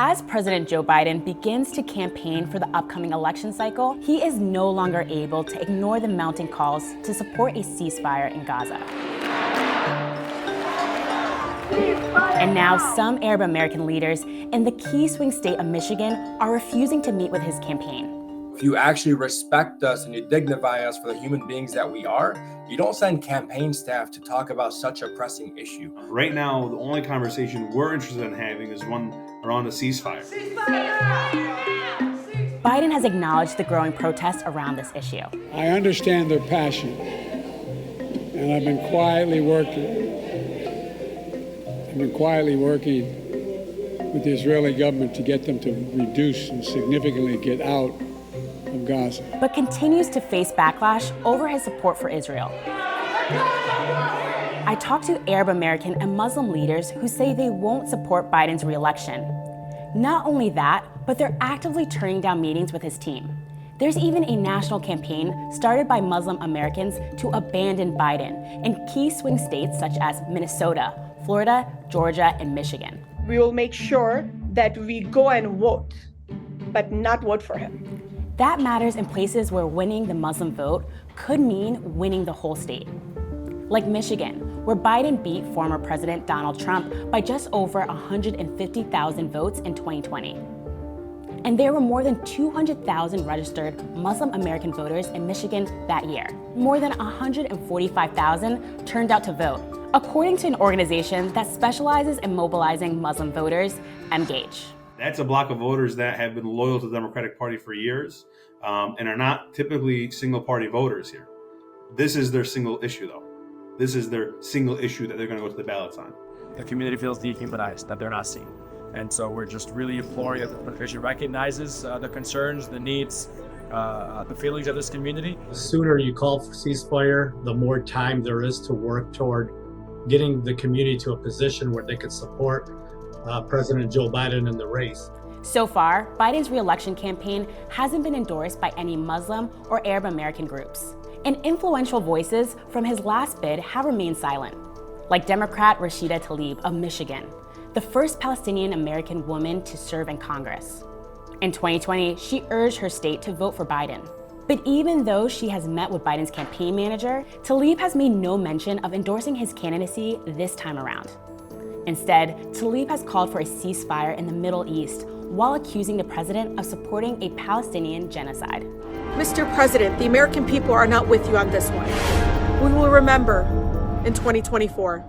As President Joe Biden begins to campaign for the upcoming election cycle, he is no longer able to ignore the mounting calls to support a ceasefire in Gaza. And now some Arab American leaders in the key swing state of Michigan are refusing to meet with his campaign. If you actually respect us and you dignify us for the human beings that we are, you don't send campaign staff to talk about such a pressing issue. Right now, the only conversation we're interested in having is one around a ceasefire. Biden has acknowledged the growing protests around this issue. I understand their passion, and I've been quietly working with the Israeli government to get them to reduce and significantly get out of Gaza. But continues to face backlash over his support for Israel. I talked to Arab American and Muslim leaders who say they won't support Biden's re-election. Not only that, but they're actively turning down meetings with his team. There's even a national campaign started by Muslim Americans to abandon Biden in key swing states such as Minnesota, Florida, Georgia, and Michigan. We will make sure that we go and vote, but not vote for him. That matters in places where winning the Muslim vote could mean winning the whole state. Like Michigan, where Biden beat former President Donald Trump by just over 150,000 votes in 2020. And there were more than 200,000 registered Muslim American voters in Michigan that year. More than 145,000 turned out to vote, according to an organization that specializes in mobilizing Muslim voters, Engage. That's a block of voters that have been loyal to the Democratic Party for years and are not typically single-party voters here. This is their single issue, though. This is their single issue that they're going to go to the ballots on. The community feels dehumanized, that they're not seen. And so we're just really imploring that the administration recognizes the concerns, the needs, the feelings of this community. The sooner you call for ceasefire, the more time there is to work toward getting the community to a position where they could support President Joe Biden in the race. So far, Biden's re-election campaign hasn't been endorsed by any Muslim or Arab American groups. And influential voices from his last bid have remained silent, like Democrat Rashida Tlaib of Michigan, the first Palestinian American woman to serve in Congress. In 2020, she urged her state to vote for Biden. But even though she has met with Biden's campaign manager, Tlaib has made no mention of endorsing his candidacy this time around. Instead, Tlaib has called for a ceasefire in the Middle East while accusing the president of supporting a Palestinian genocide. Mr. President, the American people are not with you on this one. We will remember in 2024.